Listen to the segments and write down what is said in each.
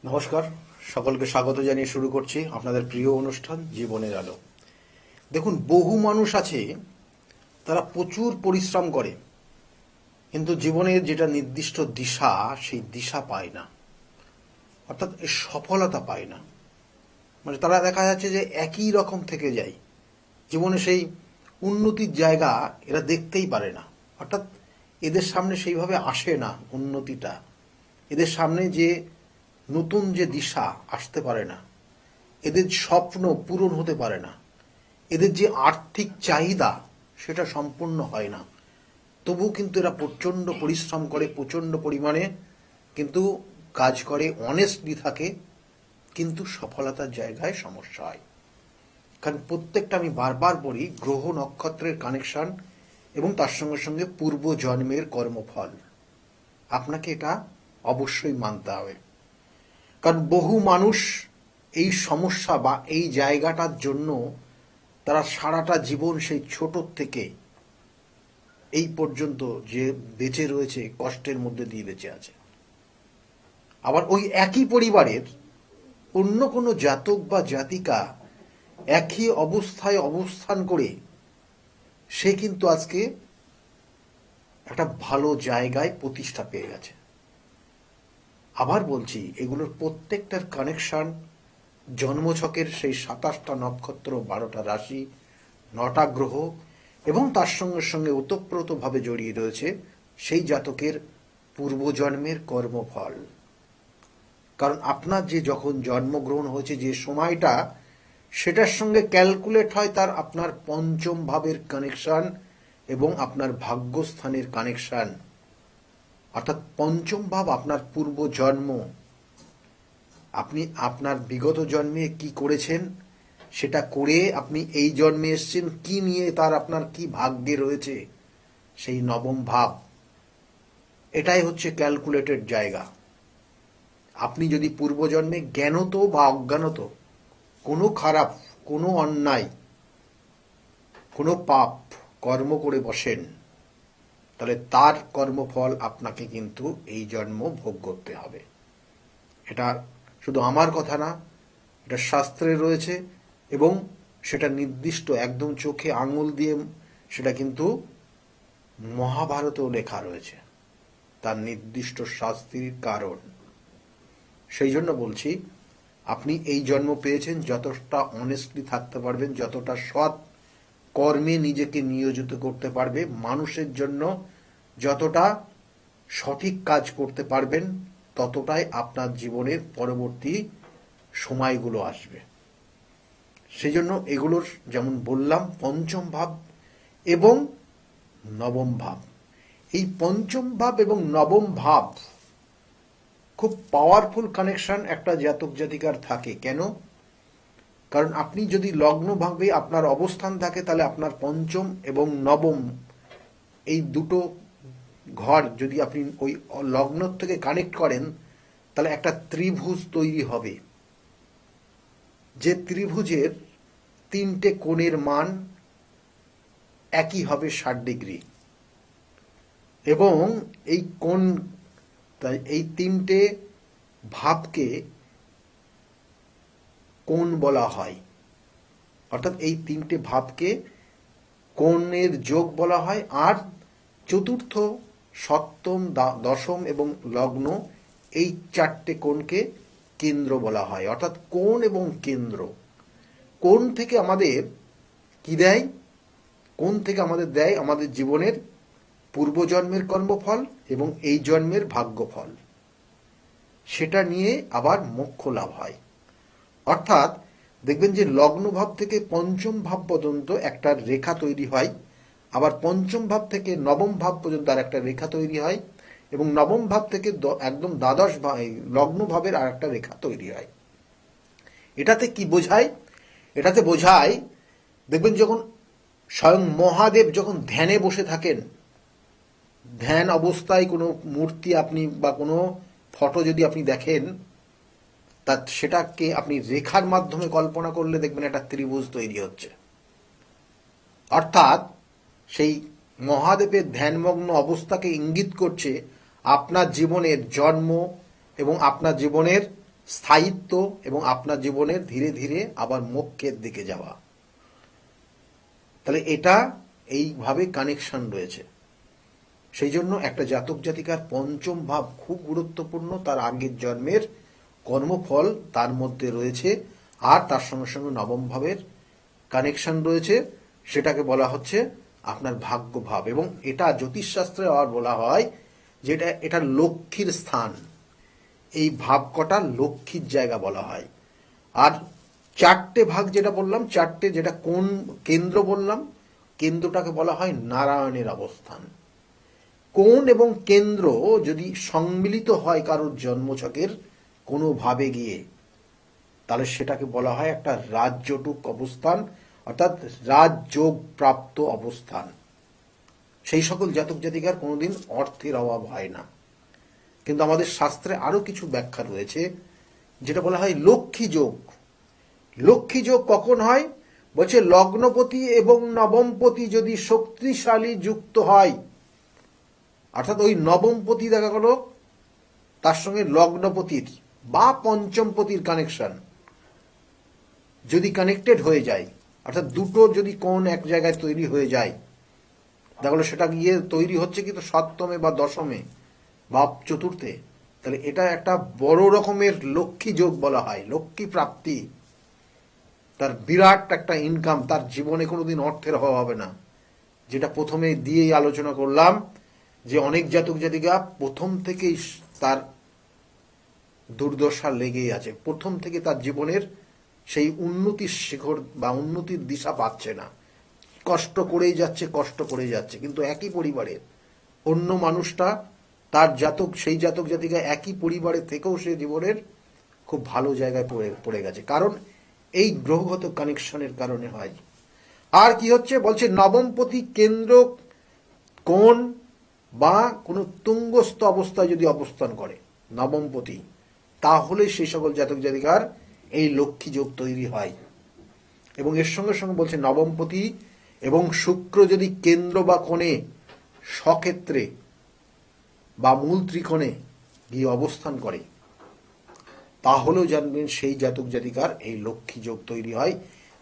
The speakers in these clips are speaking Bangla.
নমস্কার, সকলকে স্বাগত জানিয়ে শুরু করছি আপনাদের প্রিয় অনুষ্ঠান জীবনের আলো। দেখুন, বহু মানুষ আছে তারা প্রচুর পরিশ্রম করে, কিন্তু জীবনের যেটা নির্দিষ্ট দিশা সেই দিশা পায় না, অর্থাৎ সফলতা পায় না। মানে তারা দেখা যাচ্ছে যে একই রকম থেকে যায়, জীবনে সেই উন্নতির জায়গা এরা দেখতেই পারে না। অর্থাৎ এদের সামনে সেইভাবে আসে না উন্নতিটা, এদের সামনে যে নতুন যে দিশা আসতে পারে না, এদের স্বপ্ন পূরণ হতে পারে না, এদের যে আর্থিক চাহিদা সেটা সম্পূর্ণ হয় না। তবু কিন্তু এরা প্রচণ্ড পরিশ্রম করে, প্রচণ্ড পরিমাণে কিন্তু কাজ করে, অনেস্টলি থাকে, কিন্তু সফলতার জায়গায় সমস্যা হয়। কারণ প্রত্যেকটা, আমি বারবার বলি, গ্রহ নক্ষত্রের কানেকশন এবং তার সঙ্গে সঙ্গে পূর্ব জন্মের কর্মফল, আপনাকে এটা অবশ্যই মানতে হবে। কারণ বহু মানুষ এই সমস্যা বা এই জায়গাটার জন্য তারা সারাটা জীবন সেই ছোট থেকে এই পর্যন্ত যে বেঁচে রয়েছে, কষ্টের মধ্যে দিয়ে বেঁচে আছে। আবার ওই একই পরিবারের অন্য কোনো জাতক বা জাতিকা একই অবস্থায় অবস্থান করে সে কিন্তু আজকে একটা ভালো জায়গায় প্রতিষ্ঠা পেয়ে গেছে। আবার বলছি, এগুলোর প্রত্যেকটার কানেকশন জন্মছকের সেই 27টা নক্ষত্র, 12টা রাশি, 9টা গ্রহ এবং তার সঙ্গে সঙ্গে ওতপ্রোতভাবে জড়িয়ে রয়েছে সেই জাতকের পূর্বজন্মের কর্মফল। কারণ আপনার যে যখন জন্মগ্রহণ হয়েছে যে সময়টা, সেটার সঙ্গে ক্যালকুলেট হয় তার আপনার পঞ্চম ভাবের কানেকশন এবং আপনার ভাগ্যস্থানের কানেকশন। অর্থাৎ পঞ্চম ভাব আপনার পূর্ব জন্ম, আপনি আপনার বিগত জন্মে কি করেছেন সেটা করে আপনি এই জন্মে এসেছেন কি নিয়ে, তার আপনার কি ভাগ্যে রয়েছে সেই নবম ভাব। এটাই হচ্ছে ক্যালকুলেটেড জায়গা। আপনি যদি পূর্বজন্মে জ্ঞানত বা অজ্ঞানত কোনো খারাপ, কোনো অন্যায়, কোনো পাপ কর্ম করে বসেন, তাহলে তার কর্মফল আপনাকে কিন্তু এই জন্ম ভোগ করতে হবে। এটা শুধু আমার কথা না, এটা শাস্ত্রে রয়েছে এবং সেটা নির্দিষ্ট একদম চোখে আঙুল দিয়ে সেটা কিন্তু মহাভারতেও লেখা রয়েছে, তার নির্দিষ্ট শাস্তির কারণ। সেই জন্য বলছি, আপনি এই জন্ম পেয়েছেন, যতটা অনেস্টলি থাকতে পারবেন, যতটা সৎ কর্মে নিজেকে নিয়োজিত করতে পারবে, মানুষের জন্য যতটা সঠিক কাজ করতে পারবেন, ততটাই আপনার জীবনের পরবর্তী সময়গুলো আসবে। সেই জন্য এগুলোর, যেমন বললাম, পঞ্চম ভাব এবং নবম ভাব, এই পঞ্চম ভাব এবং নবম ভাব খুব পাওয়ারফুল কানেকশন একটা জাতক জাতিকার থাকে। কেন? কারণ আপনি যদি লগ্ন ভাবে আপনার অবস্থান থাকে, তাহলে আপনার পঞ্চম এবং নবম এই দুটো ঘর যদি আপনি ওই লগ্ন থেকে কানেক্ট করেন, তাহলে একটা ত্রিভুজ তৈরি হবে, যে ত্রিভুজের 3টে কোণের মান একই হবে 60 ডিগ্রি। এবং এই কোণ, তাই এই 3টে ভাবকে কোণ বলা হয়। অর্থাৎ এই 3টে ভাবকে কোণের যোগ বলা হয়। আর চতুর্থ, সপ্তম, দশম এবং লগ্ন, এই 4টে কোণকে কেন্দ্র বলা হয়। অর্থাৎ কোণ এবং কেন্দ্র, কোণ থেকে আমাদের কি দেয়? কোণ থেকে আমাদের দেয় আমাদের জীবনের পূর্বজন্মের কর্মফল এবং এই জন্মের ভাগ্যফল। সেটা নিয়ে আবার মোক্ষ লাভ হয়। অর্থাৎ দেখবেন যে লগ্ন ভাব থেকে পঞ্চম ভাব পর্যন্ত একটা রেখা তৈরি হয়, আবার পঞ্চম ভাব থেকে নবম ভাব পর্যন্ত আর একটা রেখা তৈরি হয়, এবং নবম ভাব থেকে একদম দ্বাদশ লগ্ন ভাবের আর একটা রেখা তৈরি হয়। এটাতে কি বোঝায়? এটাতে বোঝায়, দেখবেন যখন স্বয়ং মহাদেব যখন ধ্যানে বসে থাকেন, ধ্যান অবস্থায় কোনো মূর্তি আপনি বা কোনো ফটো যদি আপনি দেখেন, তা সেটাকে আপনি রেখার মাধ্যমে কল্পনা করলে দেখবেন একটা ত্রিভুজ তৈরি হচ্ছে। অর্থাৎ সেই মহাদেবের ধ্যানমগ্ন অবস্থাকে ইঙ্গিত করছে আপনার জীবনের জন্ম এবং আপনার জীবনের স্থায়িত্ব এবং আপনার জীবনের ধীরে ধীরে আবার মোক্ষের দিকে যাওয়া। তাহলে এটা এইভাবে কানেকশন রয়েছে। সেই জন্য একটা জাতক জাতিকার পঞ্চম ভাব খুব গুরুত্বপূর্ণ। তার আগের জন্মের কর্মফল তার মধ্যে রয়েছে, আর তার সঙ্গে সঙ্গে নবম ভাবের কানেকশন রয়েছে, সেটাকে বলা হচ্ছে আপনার ভাগ্য ভাব। এবং এটা জ্যোতিষশাস্ত্রে আবার বলা হয় যে এটা লক্ষ্মীর স্থান। এই ভাব কটা লক্ষ্মীর জায়গা বলা হয়। আর চারটে ভাগ যেটা বললাম, চারটে যেটা কোন কেন্দ্র বললাম, কেন্দ্রটাকে বলা হয় নারায়ণের অবস্থান। কোণ এবং কেন্দ্র যদি সম্মিলিত হয় কারোর জন্মছকের কোনো ভাবে গিয়ে, তাহলে সেটাকে বলা হয় একটা রাজযোগ অবস্থান, অর্থাৎ রাজযোগ প্রাপ্ত অবস্থান। সেই সকল জাতক জাতিকার কোনোদিন অর্থের অভাব হয় না। কিন্তু আমাদের শাস্ত্রে আরো কিছু ব্যাখ্যা রয়েছে, যেটা বলা হয় লক্ষ্মী যোগ। লক্ষ্মী যোগ কখন হয়? বলছে লগ্নপতি এবং নবমপতি যদি শক্তিশালী যুক্ত হয়, অর্থাৎ ওই নবমপতি দেখা গেল তার সঙ্গে লগ্নপতির বা পঞ্চমপতির কানেকশন যদি কানেক্টেড হয়ে যায়, অর্থাৎ দুটো যদি কোণ এক জায়গায় তৈরি হয়ে যায়, দেখা গেল সেটা গিয়ে তৈরি হচ্ছে কিন্তু সপ্তমে বা দশমে বা চতুর্থে, তাহলে এটা একটা বড় রকমের লক্ষ্মী যোগ বলা হয়। লক্ষ্মী প্রাপ্তি, তার বিরাট একটা ইনকাম, তার জীবনে কোনোদিন অর্থের অভাব হবে না। যেটা প্রথমে দিয়েই আলোচনা করলাম যে অনেক জাতক জাতিকা প্রথম থেকেই তার দুর্দশা লেগেই আছে, প্রথম থেকে তার জীবনের সেই উন্নতির শিখর বা উন্নতির দিশা পাচ্ছে না, কষ্ট করেই যাচ্ছে, কষ্ট করে যাচ্ছে, কিন্তু একই পরিবারের অন্য মানুষটা, তার জাতক, সেই জাতক জাতিকা একই পরিবারের থেকেও সে জীবনের খুব ভালো জায়গায় পড়ে গেছে, কারণ এই গ্রহগত কানেকশনের কারণে হয়। আর কি হচ্ছে বলছে নবমপতি কেন্দ্র কোণ বা কোনো তুঙ্গস্থ অবস্থায় যদি অবস্থান করে নবমপতি, তাহলে সেই সকল জাতক জাতিকার এই লক্ষ্মী যোগ তৈরি হয়। এবং এর সঙ্গে সঙ্গে বলছে নবমপতি এবং শুক্র যদি কেন্দ্র বা কোণে স্বক্ষেত্রে বা মূল ত্রিকোণে গিয়ে অবস্থান করে, তাহলেও জানবেন সেই জাতক জাতিকার এই লক্ষ্মী যোগ তৈরি হয়।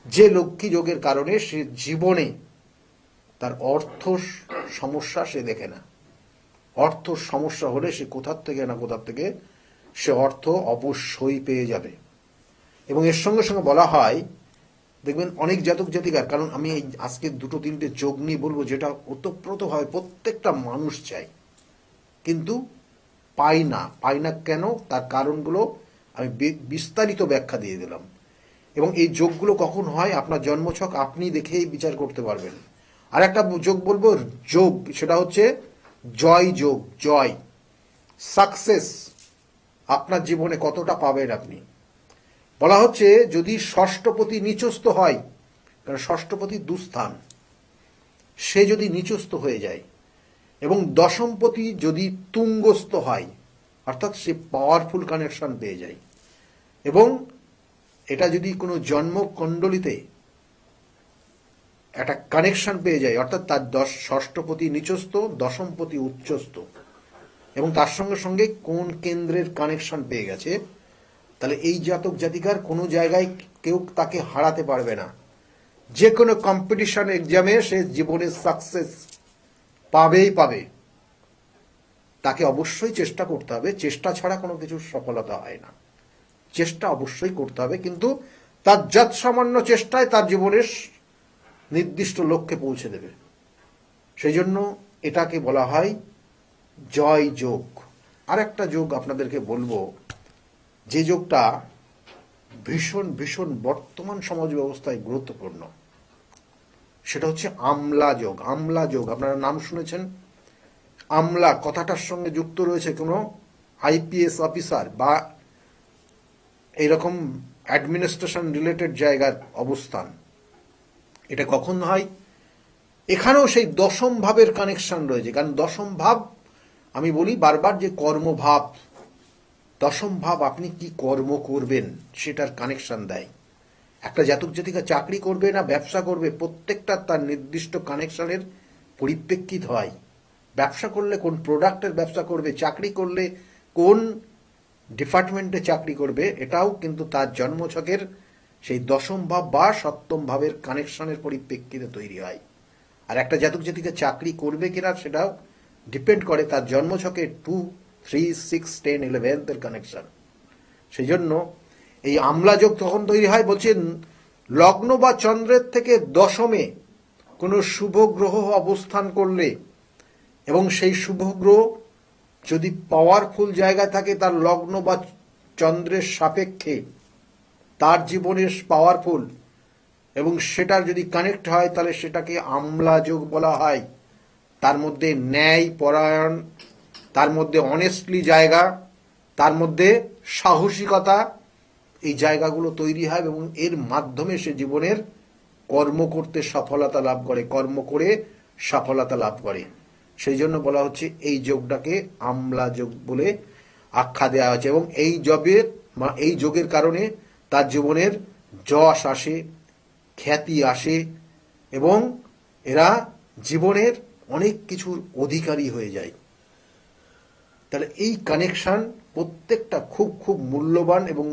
যে লক্ষ্মী যোগের কারণে সে জীবনে তার অর্থ সমস্যা সে দেখে না। অর্থ সমস্যা হলে সে কোথার থেকে না কোথার থেকে সে অর্থ অবশ্যই পেয়ে যাবে। এবং এর সঙ্গে সঙ্গে বলা হয়, দেখবেন অনেক জাতক জাতিকার, কারণ আমি এই আজকে দুটো তিনটে যোগ নিয়ে বলবো যেটা ওতপ্রোতভাবে প্রত্যেকটা মানুষ চায় কিন্তু পায় না কেন, তার কারণগুলো আমি বিস্তারিত ব্যাখ্যা দিয়ে দিলাম। এবং এই যোগগুলো কখন হয় আপনার জন্মছক আপনি দেখেই বিচার করতে পারবেন। আর একটা যোগ বলবো যোগ, সেটা হচ্ছে জয় যোগ। জয়, সাকসেস আপনার জীবনে কতটা পাবেন আপনি। বলা হচ্ছে যদি ষষ্ঠপতি নিচস্থ হয়, কারণ ষষ্ঠপতি দুস্থান, সে যদি নিচস্থ হয়ে যায় এবং দশমপতি যদি তুঙ্গস্থ হয়, অর্থাৎ সে পাওয়ারফুল কানেকশন পেয়ে যায়, এবং এটা যদি কোনো জন্মকুণ্ডলিতে একটা কানেকশন পেয়ে যায়, অর্থাৎ তার ষষ্ঠপতি নিচস্থ, দশমপতি উচ্চস্থ, এবং তার সঙ্গে সঙ্গে কোন কেন্দ্রের কানেকশন পেয়ে গেছে, তাহলে এই জাতক জাতিকার কোনো জায়গায় কেউ তাকে হারাতে পারবে না। যে কোনো কম্পিটিশন এক্সামে সে জীবনের সাকসেস পাবেই পাবে। তাকে অবশ্যই চেষ্টা করতে হবে, চেষ্টা ছাড়া কোনো কিছু সফলতা হয় না। চেষ্টা অবশ্যই করতে হবে, কিন্তু তার যৎ সামান্য চেষ্টায় তার জীবনের নির্দিষ্ট লক্ষ্যে পৌঁছে দেবে। সেই জন্য এটাকে বলা হয় জয় যোগ। আর একটা যোগ আপনাদেরকে বলবো, যে যোগটা ভীষণ ভীষণ বর্তমান সমাজ ব্যবস্থায় গুরুত্বপূর্ণ, সেটা হচ্ছে আমলা যোগ। আমলা যোগ আপনারা নাম শুনেছেন। আমলা কথাটার সঙ্গে যুক্ত রয়েছে কোনো আইপিএস অফিসার বা এইরকম অ্যাডমিনিস্ট্রেশন রিলেটেড জায়গার অবস্থান। এটা কখন হয়? এখানেও সেই দশম ভাবের কানেকশন রয়েছে, কারণ দশম ভাব আমি বলি বারবার যে কর্মভাব, দশম ভাব আপনি কি কর্ম করবেন সেটার কানেকশন দেয়। একটা জাতক জাতিকা চাকরি করবে না ব্যবসা করবে, প্রত্যেকটা তার নির্দিষ্ট কানেকশনের পরিপ্রেক্ষিত হয়। ব্যবসা করলে কোন প্রোডাক্টের ব্যবসা করবে, চাকরি করলে কোন ডিপার্টমেন্টে চাকরি করবে, এটাও কিন্তু তার জন্মছকের সেই দশম ভাব বা সপ্তম ভাবের কানেকশনের পরিপ্রেক্ষিতে তৈরি হয়। আর একটা জাতক জাতিকা চাকরি করবে কিনা সেটাও ডিপেন্ড করে তার জন্মছকে 2, 3, 6, 10, 11 এর কানেকশন। সেই জন্য এই আমলা যোগ তখন তৈরি হয়, বলছেন লগ্ন বা চন্দ্রের থেকে দশমে কোনো শুভ গ্রহ অবস্থান করলে এবং সেই শুভ গ্রহ যদি পাওয়ারফুল জায়গায় থাকে, তার লগ্ন বা চন্দ্রের সাপেক্ষে তার জীবনের পাওয়ারফুল এবং সেটার যদি কানেক্ট হয়, তাহলে সেটাকে আমলা যোগ বলা হয়। তার মধ্যে ন্যায় পরায়ণ, তার মধ্যে অনেস্টলি জায়গা, তার মধ্যে সাহসিকতা, এই জায়গাগুলো তৈরি হয় এবং এর মাধ্যমে সে জীবনের কর্ম করতে সফলতা লাভ করে, কর্ম করে সফলতা লাভ করে। সেই জন্য বলা হচ্ছে এই যোগটাকে আমলা যোগ বলে আখ্যা দেওয়া হয়েছে। এবং এই যোগের কারণে তার জীবনের যশ আসে, খ্যাতি আসে এবং এরা জীবনের অনেক কিছুর অধিকারী হয়ে যায়। তাহলে এই কানেকশন প্রত্যেকটা খুব খুব মূল্যবান এবং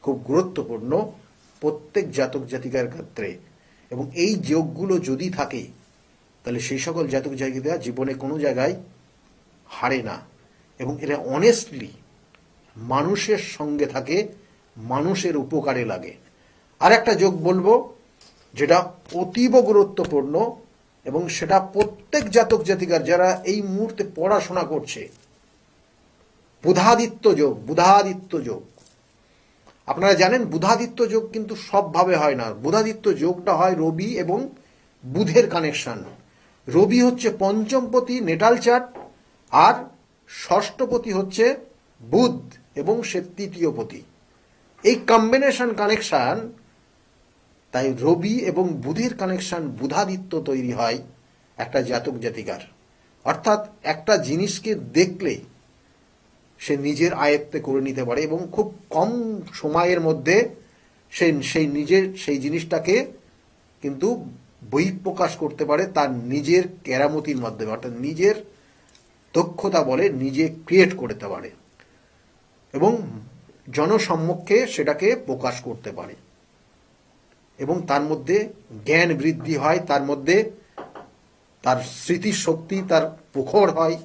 খুব গুরুত্বপূর্ণ প্রত্যেক জাতক জাতিকার ক্ষেত্রে। এবং এই যোগগুলো যদি থাকে, তাহলে সেই সকল জাতক জাতিকা জীবনে কোনো জায়গায় হারে না এবং এরা অনেস্টলি মানুষের সঙ্গে থাকে, মানুষের উপকারে লাগে। আর একটা যোগ বলবো যেটা অতীব গুরুত্বপূর্ণ এবং সেটা প্রত্যেক জাতক জাতিকার যারা এই মুহূর্তে পড়াশোনা করছে, বুধাদিত্য যোগ। বুধাদিত্য যোগ আপনারা জানেন, বুধাদিত্য যোগ কিন্তু সবভাবে হয় না। বুধাদিত্য যোগটা হয় রবি এবং বুধের কানেকশন। রবি হচ্ছে পঞ্চমপতি নেটাল চার্ট, আর ষষ্ঠপতি হচ্ছে বুধ এবং সে তৃতীয়পতি। এই কম্বিনেশন কানেকশন, তাই রবি এবং বুধের কানেকশন বুধাদিত্য তৈরি হয় একটা জাতক জাতিকার। অর্থাৎ একটা জিনিসকে দেখলে সে নিজের আয়ত্তে করে নিতে পারে এবং খুব কম সময়ের মধ্যে সেই জিনিসটাকে কিন্তু বহিঃপ্রকাশ করতে পারে তার নিজের কেরামতির মাধ্যমে, অর্থাৎ নিজের দক্ষতা বলে নিজে ক্রিয়েট করতে পারে এবং জনসম্মুখে সেটাকে প্রকাশ করতে পারে এবং তার মধ্যে জ্ঞান বৃদ্ধি হয়, তার মধ্যে তার স্মৃতিশক্তি তার প্রখর হয়,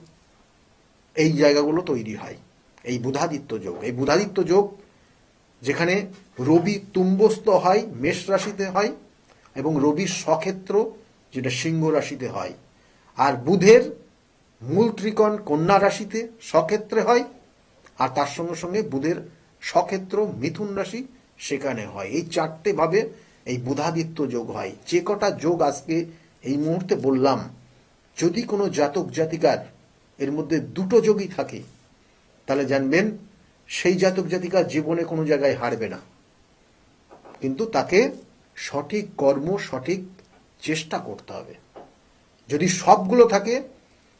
এই জায়গাগুলো তৈরি হয় এই বুধাদিত্য যোগ। এই বুধাদিত্য যোগ যেখানে রবি তুম্বস্থ হয় মেষ রাশিতে হয় এবং রবির স্বক্ষেত্র যেটা সিংহ রাশিতে হয়, আর বুধের মূল ত্রিকোণ কন্যা রাশিতে স্বক্ষেত্রে হয়, আর তার সঙ্গে সঙ্গে বুধের স্বক্ষেত্র মিথুন রাশি সেখানে হয়। এই চারটে ভাবে এই বুধাদিত্য যোগ হয়। যে কটা যোগ আজকে এই মুহূর্তে বললাম, যদি কোনো জাতক জাতিকার এর মধ্যে দুটো যোগই থাকে, তাহলে জানবেন সেই জাতক জাতিকা জীবনে কোনো জায়গায় হারবে না, কিন্তু তাকে সঠিক কর্ম সঠিক চেষ্টা করতে হবে। যদি সবগুলো থাকে,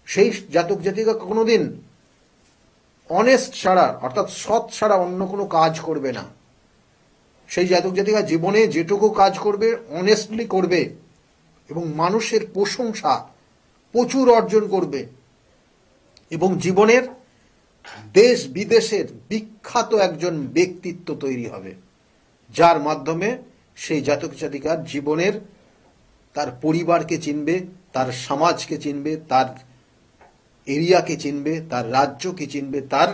সেই জাতক জাতিকা কোনোদিন অনেস্ট ছাড়া অর্থাৎ সৎ ছাড়া অন্য কোনো কাজ করবে না। সেই জাতক জাতিকা জীবনে যেটুকু কাজ করবে অনেস্টলি করবে এবং মানুষের প্রশংসা প্রচুর অর্জন করবে এবং জীবনের দেশ বিদেশের বিখ্যাত একজন ব্যক্তিত্ব তৈরি হবে, যার মাধ্যমে সেই জাতক জাতিকার জীবনের তার পরিবারকে চিনবে, তার সমাজকে চিনবে, তার এরিয়াকে চিনবে, তার রাজ্যকে চিনবে, তার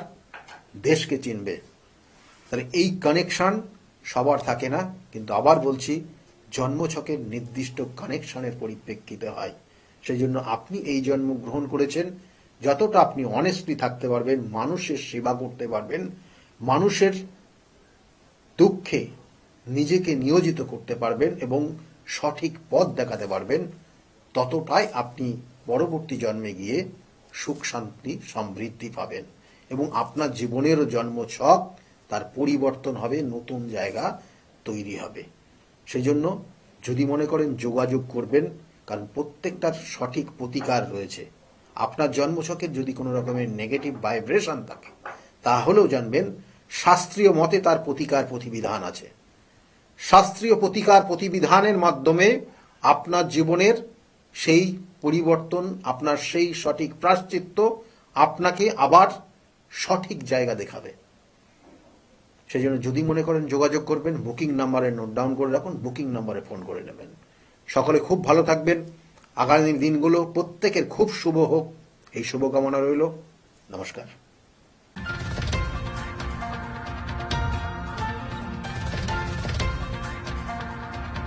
দেশকে চিনবে। তাহলে এই কানেকশন সবার থাকে না, কিন্তু আবার বলছি জন্মছকের নির্দিষ্ট কানেকশনের পরিপ্রেক্ষিতে হয়। সেই জন্য আপনি এই জন্ম গ্রহণ করেছেন, যতটা আপনি অনেস্টলি থাকতে পারবেন, মানুষের সেবা করতে পারবেন, মানুষের দুঃখে নিজেকে নিয়োজিত করতে পারবেন এবং সঠিক পথ দেখাতে পারবেন, ততটাই আপনি পরবর্তী জন্মে গিয়ে সুখ শান্তি সমৃদ্ধি পাবেন এবং আপনার জীবনেরও জন্মছক তার পরিবর্তন হবে, নতুন জায়গা তৈরি হবে। সেই জন্য যদি মনে করেন যোগাযোগ করবেন, কারণ প্রত্যেকটার সঠিক প্রতিকার রয়েছে। আপনার জন্মছকের যদি কোনো রকমের নেগেটিভ ভাইব্রেশন থাকে, তাহলেও জানবেন শাস্ত্রীয় মতে তার প্রতিকার প্রতিবিধান আছে। শাস্ত্রীয় প্রতিকার প্রতিবিধানের মাধ্যমে আপনার জীবনের সেই পরিবর্তন, আপনার সেই সঠিক প্রায়শ্চিত্ত আপনাকে আবার সঠিক জায়গা দেখাবে। সেই জন্য যদি মনে করেন যোগাযোগ করবেন, বুকিং নাম্বারে নোট ডাউন করে রাখুন, বুকিং নাম্বারে ফোন করে নেবেন। সকলে খুব ভালো থাকবেন। আগামী দিনগুলো প্রত্যেকের খুব শুভ হোক, এই শুভকামনা রইল। নমস্কার।